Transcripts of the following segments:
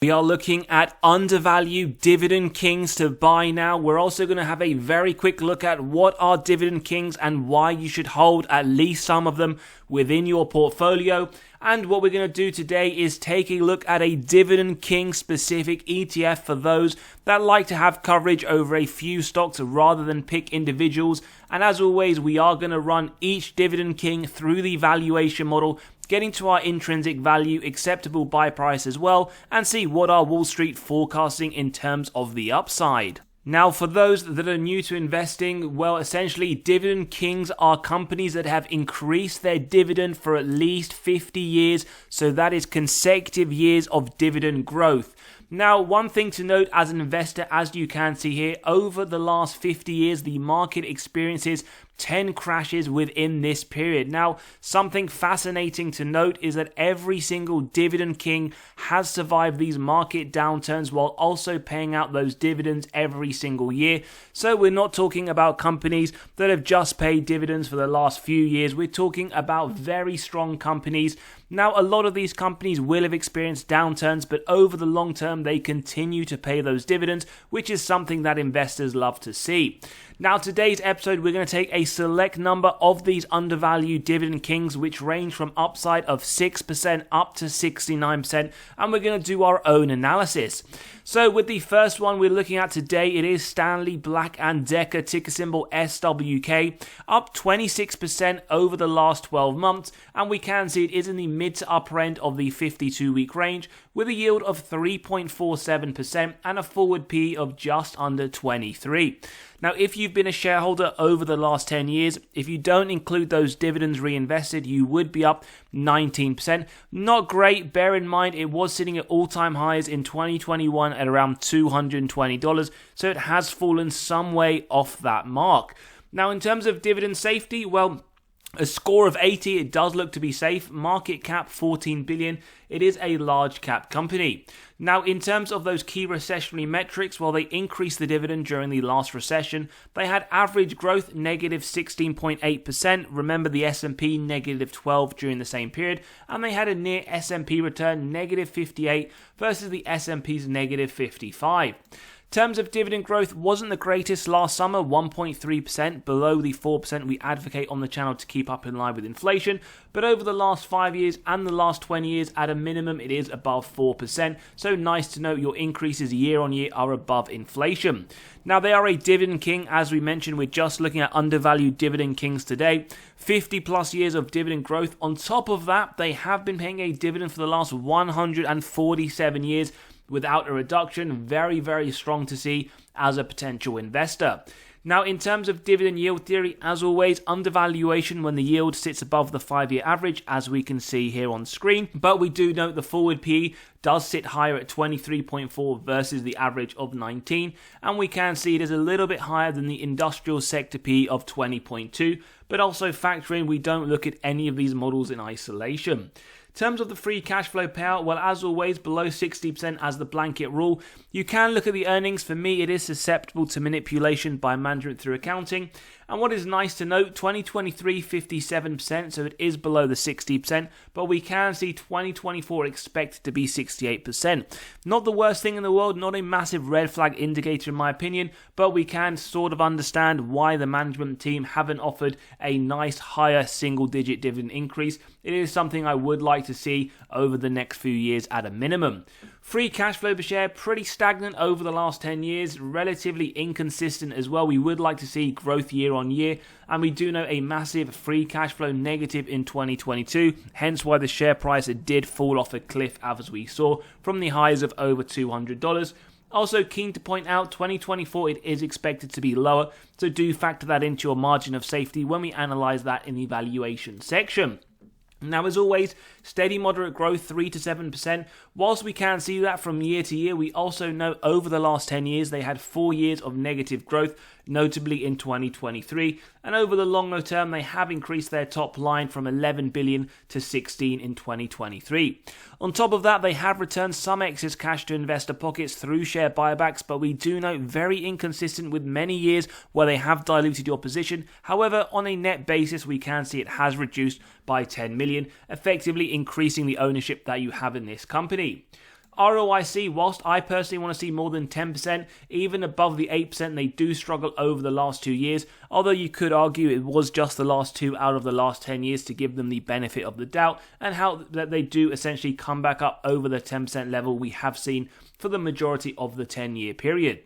We are looking at undervalued dividend kings to buy now. We're also going to have a very quick look at what are dividend kings and why you should hold at least some of them within your portfolio. And what we're going to do today is take a look at a dividend king specific ETF for those that like to have coverage over a few stocks rather than pick individuals. And as always, we are going to run each dividend king through the valuation model, getting to our intrinsic value, acceptable buy price as well, and see what are Wall Street forecasting in terms of the upside. Now, for those that are new to investing, well, essentially, dividend kings are companies that have increased their dividend for at least 50 years, so that is consecutive years of dividend growth. Now, one thing to note as an investor, as you can see here, over the last 50 years, the market experiences 10 crashes within this period. Now, something fascinating to note is that every single dividend king has survived these market downturns while also paying out those dividends every single year. So we're not talking about companies that have just paid dividends for the last few years. We're talking about very strong companies. Now, a lot of these companies will have experienced downturns, but over the long term, they continue to pay those dividends, which is something that investors love to see. Now, today's episode, we're going to take a select number of these undervalued dividend kings, which range from upside of 6% up to 69%, and we're going to do our own analysis. So with the first one we're looking at today, it is Stanley Black & Decker, ticker symbol SWK, up 26% over the last 12 months, and we can see it is in the mid to upper end of the 52-week range, with a yield of 3.47% and a forward PE of just under 23. Now, if you've been a shareholder over the last 10 years, if you don't include those dividends reinvested, you would be up 19%. Not great. Bear in mind, it was sitting at all-time highs in 2021 at around $220, so it has fallen some way off that mark. Now, in terms of dividend safety, well, a score of 80, it does look to be safe. Market cap 14 billion. It is a large cap company. Now, in terms of those key recessionary metrics, well, they increased the dividend during the last recession. They had average growth negative 16.8%. Remember the S&P negative 12 during the same period. And they had a near S&P return negative 58 versus the S&P's negative 55. Terms of dividend growth wasn't the greatest last summer, 1.3%, below the 4% we advocate on the channel to keep up in line with inflation, but over the last 5 years and the last 20 years, at a minimum, it is above 4%, so nice to note your increases year on year are above inflation. Now, they are a dividend king. As we mentioned, we're just looking at undervalued dividend kings today. 50 plus years of dividend growth. On top of that, they have been paying a dividend for the last 147 years, without a reduction. Very, very strong to see as a potential investor. Now, in terms of dividend yield theory, as always, undervaluation when the yield sits above the 5-year average, as we can see here on screen. But we do note the forward PE does sit higher at 23.4 versus the average of 19. And we can see it is a little bit higher than the industrial sector PE of 20.2. But also factor in, we don't look at any of these models in isolation. In terms of the free cash flow payout, well, as always, below 60% as the blanket rule. You can look at the earnings. For me, it is susceptible to manipulation by management through accounting. And what is nice to note, 2023, 57%, so it is below the 60%, but we can see 2024 expected to be 68%. Not the worst thing in the world, not a massive red flag indicator in my opinion, but we can sort of understand why the management team haven't offered a nice higher single-digit dividend increase. It is something I would like to see over the next few years at a minimum. Free cash flow per share, pretty stagnant over the last 10 years, relatively inconsistent as well. We would like to see growth year on year, and we do know a massive free cash flow negative in 2022, hence why the share price did fall off a cliff as we saw from the highs of over $200. Also keen to point out, 2024 it is expected to be lower, so do factor that into your margin of safety when we analyze that in the valuation section. Now, as always, steady moderate growth, 3 to 7%. Whilst we can see that from year to year, we also know over the last 10 years, they had 4 years of negative growth, notably in 2023. And over the longer term, they have increased their top line from 11 billion to 16 in 2023. On top of that, they have returned some excess cash to investor pockets through share buybacks, but we do note very inconsistent with many years where they have diluted your position. However, on a net basis, we can see it has reduced by 10 million, effectively increasing the ownership that you have in this company. ROIC, whilst I personally want to see more than 10%, even above the 8%, they do struggle over the last 2 years, although you could argue it was just the last 2 out of the last 10 years to give them the benefit of the doubt, and how that they do essentially come back up over the 10% level we have seen for the majority of the 10-year period.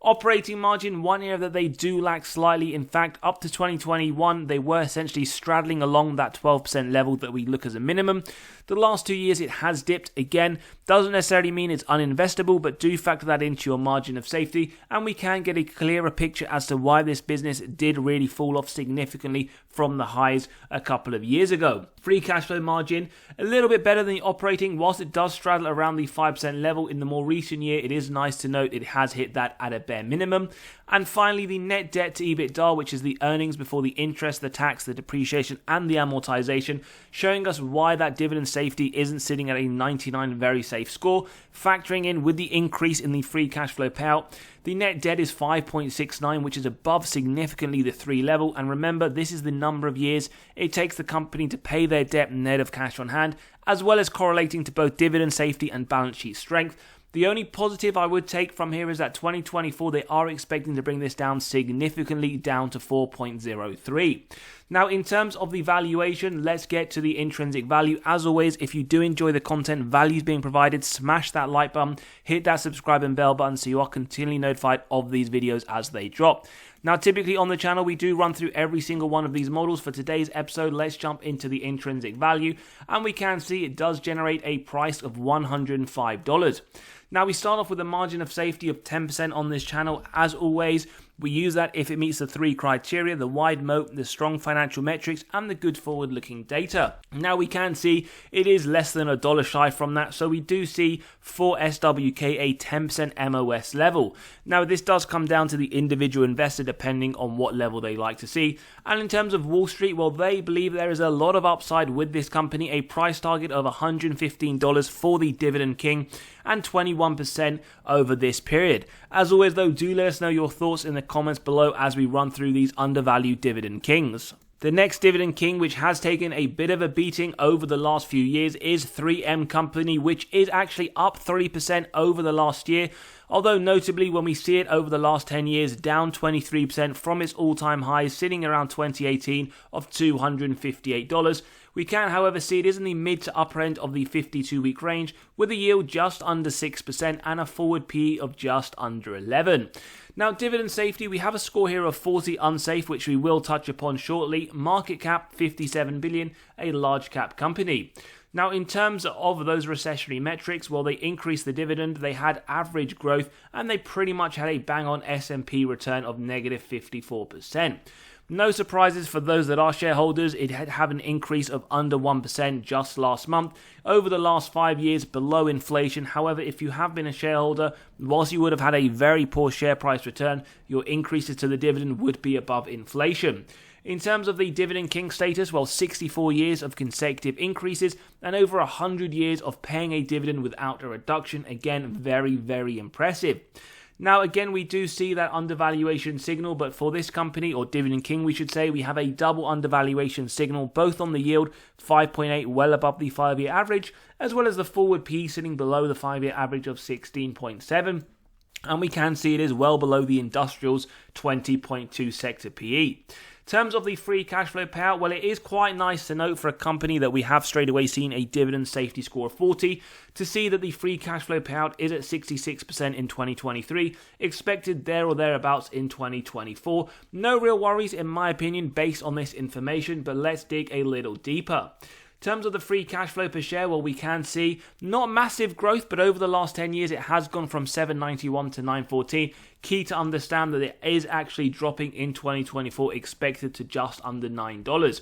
Operating margin, one area that they do lack slightly. In fact, up to 2021, they were essentially straddling along that 12% level that we look as a minimum. The last 2 years, it has dipped again. Doesn't necessarily mean it's uninvestable, but do factor that into your margin of safety, and we can get a clearer picture as to why this business did really fall off significantly from the highs a couple of years ago. Free cash flow margin, a little bit better than the operating, whilst it does straddle around the 5% level in the more recent year. It is nice to note it has hit that at a bare minimum. And finally, the net debt to EBITDA, which is the earnings before the interest, the tax, the depreciation, and the amortization, showing us why that dividend safety isn't sitting at a 99 very safe score. Factoring in with the increase in the free cash flow payout, the net debt is 5.69, which is above significantly the 3 level. And remember, this is the number of years it takes the company to pay their debt net of cash on hand, as well as correlating to both dividend safety and balance sheet strength. The only positive I would take from here is that 2024, they are expecting to bring this down significantly down to 4.03. Now, in terms of the valuation, let's get to the intrinsic value. As always, if you do enjoy the content, values being provided, smash that like button, hit that subscribe and bell button so you are continually notified of these videos as they drop. Now, typically on the channel, we do run through every single one of these models. For today's episode, let's jump into the intrinsic value, and we can see it does generate a price of $105. Now, we start off with a margin of safety of 10% on this channel. As always, we use that if it meets the 3 criteria: the wide moat, the strong financial metrics, and the good forward-looking data. Now, we can see it is less than $1 shy from that, so we do see for SWK a 10% MOS level. Now, this does come down to the individual investor depending on what level they like to see. And in terms of Wall Street, well, they believe there is a lot of upside with this company, a price target of $115 for the Dividend King, and 21% over this period. As always though, do let us know your thoughts in the comments below as we run through these undervalued Dividend Kings. The next Dividend King, which has taken a bit of a beating over the last few years, is 3M Company, which is actually up 3% over the last year. Although notably, when we see it over the last 10 years, down 23% from its all-time highs, sitting around 2018 of $258. We can, however, see it is in the mid to upper end of the 52-week range, with a yield just under 6% and a forward PE of just under 11. Now, dividend safety, we have a score here of 40 unsafe, which we will touch upon shortly. Market cap, 57 billion, a large cap company. Now, in terms of those recessionary metrics, well, they increased the dividend, they had average growth, and they pretty much had a bang-on S&P return of negative 54%. No surprises for those that are shareholders, it had an increase of under 1% just last month. Over the last 5 years, below inflation. However, if you have been a shareholder, whilst you would have had a very poor share price return, your increases to the dividend would be above inflation. In terms of the Dividend King status, well, 64 years of consecutive increases and over 100 years of paying a dividend without a reduction. Again, very, very impressive. Now, again, we do see that undervaluation signal, but for this company, or Dividend King, we should say, we have a double undervaluation signal, both on the yield, 5.8, well above the 5-year average, as well as the forward PE sitting below the 5-year average of 16.7. And we can see it is well below the industrials 20.2 sector PE. In terms of the free cash flow payout, well, it is quite nice to note for a company that we have straight away seen a dividend safety score of 40 to see that the free cash flow payout is at 66% in 2023, expected there or thereabouts in 2024. No real worries in my opinion based on this information, but let's dig a little deeper. In terms of the free cash flow per share, well, we can see not massive growth, but over the last 10 years, it has gone from $7.91 to $9.14. Key to understand that it is actually dropping in 2024, expected to just under $9. In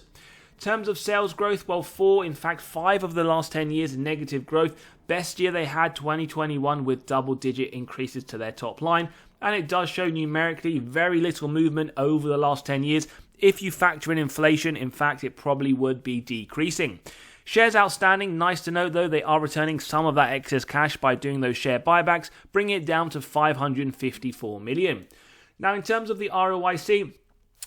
terms of sales growth, well, 5 of the last 10 years, negative growth. Best year they had 2021 with double-digit increases to their top line. And it does show numerically very little movement over the last 10 years. If you factor in inflation, in fact, it probably would be decreasing. Shares outstanding, nice to note though, they are returning some of that excess cash by doing those share buybacks, bringing it down to 554 million. Now, in terms of the ROIC,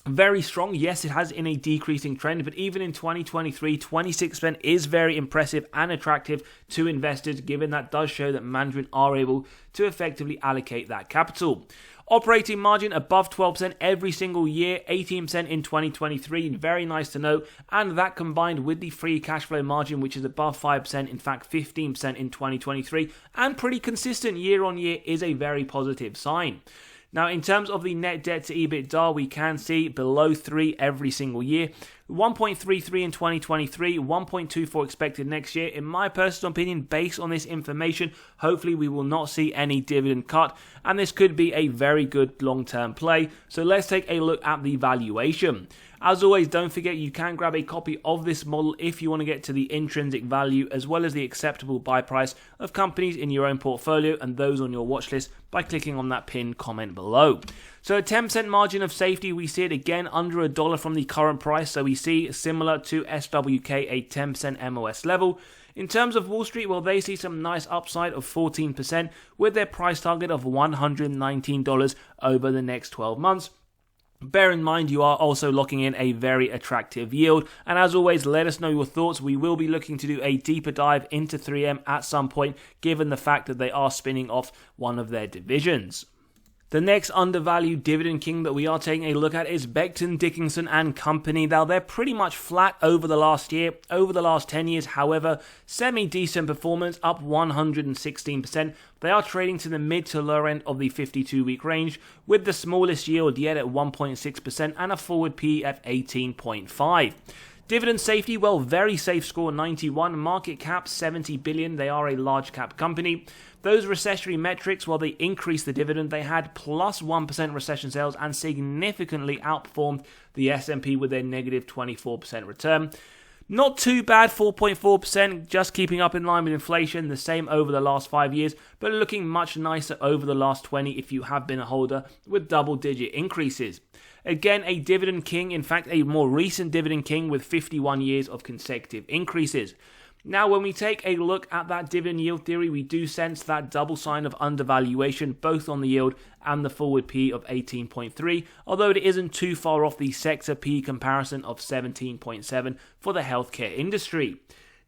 Very strong. Yes, it has in a decreasing trend, but even in 2023, 26% is very impressive and attractive to investors, given that does show that management are able to effectively allocate that capital. Operating margin above 12% every single year, 18% in 2023, very nice to note, and that combined with the free cash flow margin, which is above 5%, in fact 15% in 2023, and pretty consistent year on year, is a very positive sign. Now, in terms of the net debt to EBITDA, we can see below 3 every single year. 1.33 in 2023, 1.24 expected next year. In my personal opinion, based on this information, hopefully we will not see any dividend cut, and this could be a very good long-term play. So let's take a look at the valuation. As always, don't forget you can grab a copy of this model if you want to get to the intrinsic value as well as the acceptable buy price of companies in your own portfolio and those on your watch list by clicking on that pinned comment below. So a 10% margin of safety, we see it again under $1 from the current price, so we see similar to SWK a 10% MOS level. In terms of Wall Street, well, they see some nice upside of 14% with their price target of $119 over the next 12 months. Bear in mind, you are also locking in a very attractive yield. And as always, let us know your thoughts. We will be looking to do a deeper dive into 3M at some point, given the fact that they are spinning off one of their divisions. The next undervalued dividend king that we are taking a look at is Beckton, Dickinson and Company. Now, they're pretty much flat over the last year. Over the llast 10 years, however, semi-decent performance, up 116%. They are trading to the mid to lower end of the 52-week range, with the smallest yield yet at 1.6% and a forward PE at 18.5. Dividend safety, well, very safe score, 91. Market cap, 70 billion. They are a large cap company. Those recessionary metrics, well, they increased the dividend. They had plus 1% recession sales and significantly outperformed the S&P with their negative 24% return. Not too bad, 4.4%, just keeping up in line with inflation, the same over the last 5 years, but looking much nicer over the last 20 if you have been a holder, with double-digit increases. Again, a dividend king, in fact, a more recent dividend king with 51 years of consecutive increases. Now, when we take a look at that dividend yield theory, we do sense that double sign of undervaluation, both on the yield and the forward PE of 18.3, although it isn't too far off the sector PE comparison of 17.7 for the healthcare industry.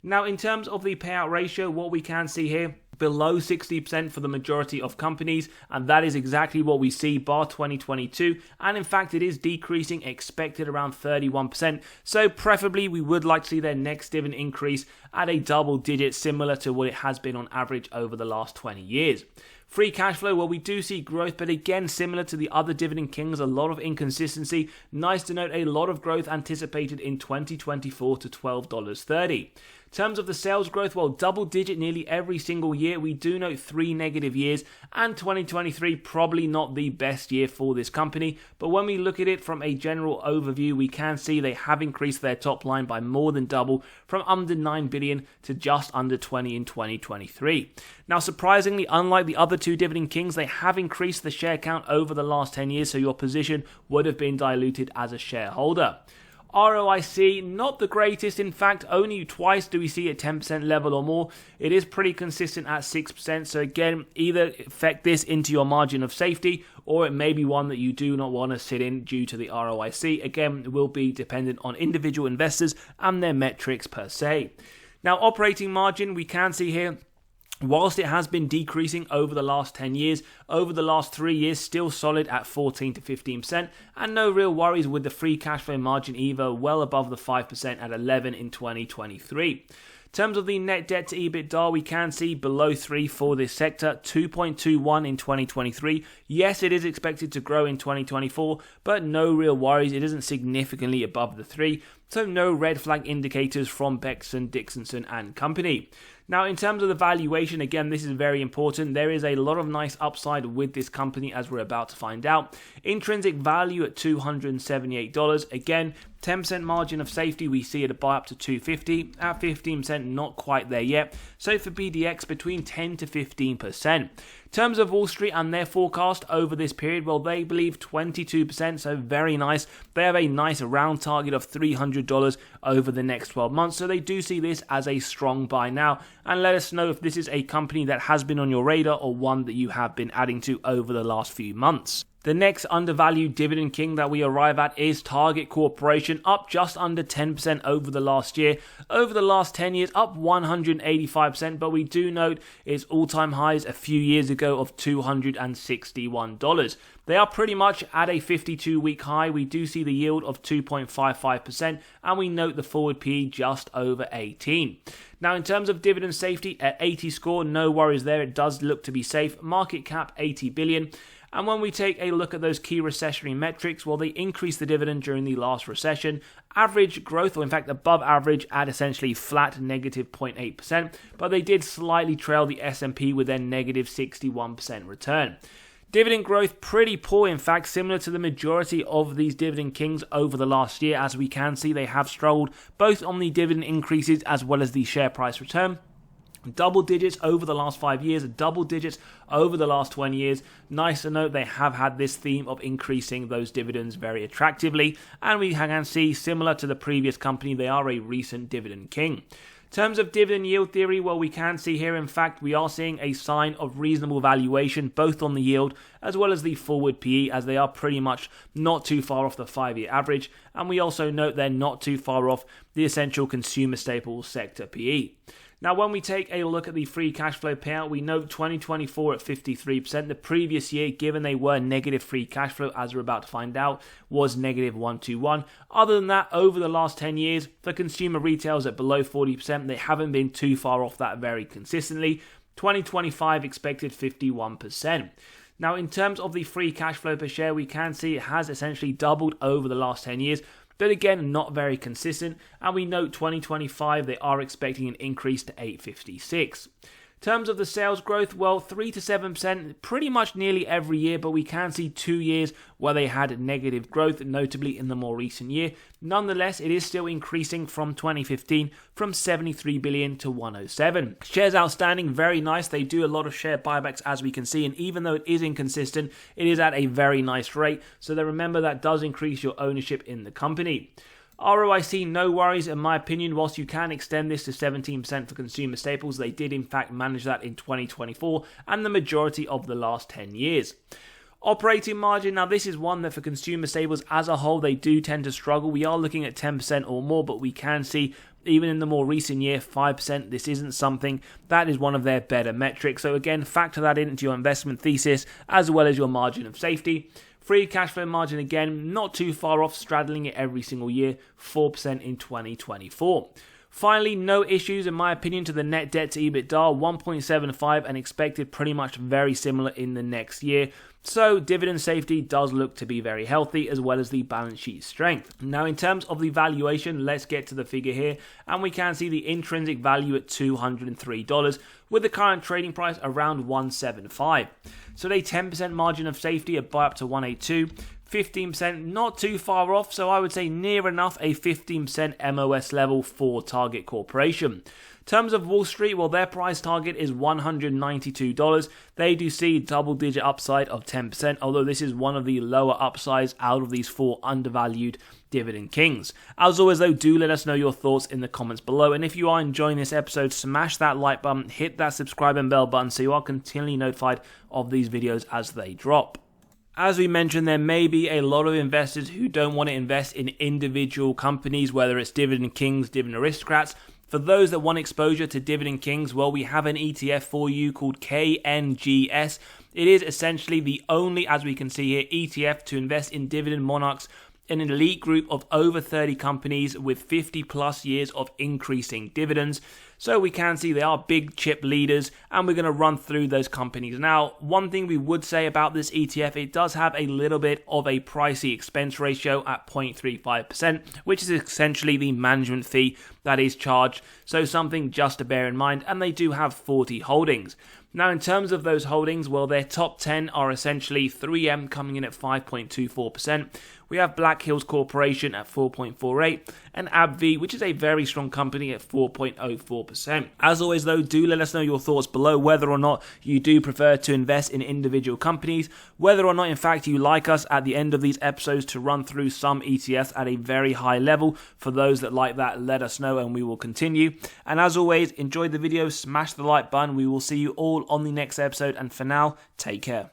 Now, in terms of the payout ratio, what we can see here, below 60% for the majority of companies, and that is exactly what we see bar 2022, and in fact it is decreasing, expected around 31%, so preferably we would like to see their next dividend increase at a double digit, similar to what it has been on average over the last 20 years. Free cash flow, well, we do see growth, but again, similar to the other dividend kings, a lot of inconsistency. Nice to note a lot of growth anticipated in 2024 to $12.30. In terms of the sales growth, well, double digit nearly every single year. We do note 3 negative years, and 2023 probably not the best year for this company. But when we look at it from a general overview, we can see they have increased their top line by more than double, from under 9 billion to just under 20 in 2023. Now, surprisingly, unlike the other two dividend kings, they have increased the share count over the last 10 years, so your position would have been diluted as a shareholder. ROIC, not the greatest. In fact, only twice do we see a 10% level or more. It is pretty consistent at 6%. So again, either affect this into your margin of safety, or it may be one that you do not want to sit in due to the ROIC. Again, it will be dependent on individual investors and their metrics per se. Now, operating margin, we can see here, whilst it has been decreasing over the last 10 years, over the last 3 years, still solid at 14 to 15%, and no real worries with the free cash flow margin either, well above the 5% at 11 in 2023. In terms of the net debt to EBITDA, we can see below 3 for this sector, 2.21 in 2023. Yes, it is expected to grow in 2024, but no real worries. It isn't significantly above the 3, so no red flag indicators from Beckton, Dickinson and Company. Now, in terms of the valuation, again, this is very important. There is a lot of nice upside with this company, as we're about to find out. Intrinsic value at $278. Again, 10% margin of safety, we see it a buy up to $250. At 15%, not quite there yet. So for BDX, between 10 to 15%. In terms of Wall Street and their forecast over this period, well, they believe 22%, so very nice. They have a nice round target of $300 over the next 12 months, so they do see this as a strong buy now. And let us know if this is a company that has been on your radar or one that you have been adding to over the last few months. The next undervalued dividend king that we arrive at is Target Corporation, up just under 10% over the last year. Over the last 10 years, up 185%, but we do note its all-time highs a few years ago of $261. They are pretty much at a 52-week high. We do see the yield of 2.55%, and we note the forward PE just over 18. Now, in terms of dividend safety, at 80 score, no worries there. It does look to be safe. Market cap, 80 billion. And when we take a look at those key recessionary metrics, well, they increased the dividend during the last recession. Average growth, or in fact above average, at essentially flat negative 0.8%, but they did slightly trail the S&P with their negative 61% return. Dividend growth pretty poor, in fact, similar to the majority of these dividend kings over the last year. As we can see, they have struggled both on the dividend increases as well as the share price return. Double digits over the last 5 years, double digits over the last 20 years. Nice to note they have had this theme of increasing those dividends very attractively, and we can see, similar to the previous company, they are a recent dividend king. In terms of dividend yield theory, well, we can see here, in fact, we are seeing a sign of reasonable valuation, both on the yield as well as the forward PE, as they are pretty much not too far off the 5-year average, and we also note they're not too far off the essential consumer staples sector PE. Now, when we take a look at the free cash flow payout, we note 2024 at 53%. The previous year, given they were negative free cash flow, as we're about to find out, was negative 121. Other than that, over the last 10 years, for consumer retails at below 40%, they haven't been too far off that very consistently. 2025 expected 51%. Now, in terms of the free cash flow per share, we can see it has essentially doubled over the last 10 years. But again, not very consistent, and we note 2025 they are expecting an increase to 856. In terms of the sales growth, well, 3 to 7%, pretty much nearly every year, but we can see 2 years where they had negative growth, notably in the more recent year. Nonetheless, it is still increasing from 2015, from 73 billion to 107. Shares outstanding, very nice. They do a lot of share buybacks, as we can see, and even though it is inconsistent, it is at a very nice rate. So that, remember, that does increase your ownership in the company. ROIC, no worries in my opinion. Whilst you can extend this to 17% for consumer staples, they did in fact manage that in 2024 and the majority of the last 10 years. Operating margin, now this is one that for consumer staples as a whole, they do tend to struggle. We are looking at 10% or more, but we can see even in the more recent year, 5%, this isn't something that is one of their better metrics. So again, factor that into your investment thesis as well as your margin of safety. Free cash flow margin, again, not too far off, straddling it every single year, 4% in 2024. Finally, no issues in my opinion to the net debt to EBITDA, 1.75, and expected pretty much very similar in the next year. So dividend safety does look to be very healthy, as well as the balance sheet strength. Now, in terms of the valuation, let's get to the figure here, and we can see the intrinsic value at $203, with the current trading price around $175. So a 10% margin of safety at buy up to 182. 15%, not too far off, so I would say near enough a 15% MOS level for Target Corporation. In terms of Wall Street, well, their price target is $192. They do see double-digit upside of 10%, although this is one of the lower upsides out of these 4 undervalued dividend kings. As always, though, do let us know your thoughts in the comments below, and if you are enjoying this episode, smash that like button, hit that subscribe and bell button so you are continually notified of these videos as they drop. As we mentioned, there may be a lot of investors who don't want to invest in individual companies, whether it's dividend kings, dividend aristocrats. For those that want exposure to dividend kings, well, we have an ETF for you called KNGS. It is essentially the only, as we can see here, ETF to invest in dividend monarchs in an elite group of over 30 companies with 50 plus years of increasing dividends. So we can see they are big chip leaders, and we're going to run through those companies. Now, one thing we would say about this ETF, it does have a little bit of a pricey expense ratio at 0.35%, which is essentially the management fee that is charged. So something just to bear in mind, and they do have 40 holdings. Now, in terms of those holdings, well, their top 10 are essentially 3M coming in at 5.24%. We have Black Hills Corporation at 4.48%, and AbbVie, which is a very strong company, at 4.04%. As always, though, do let us know your thoughts below, whether or not you do prefer to invest in individual companies, whether or not, in fact, you like us at the end of these episodes to run through some ETFs at a very high level. For those that like that, let us know and we will continue. And as always, enjoy the video, smash the like button. We will see you all on the next episode, and for now, take care.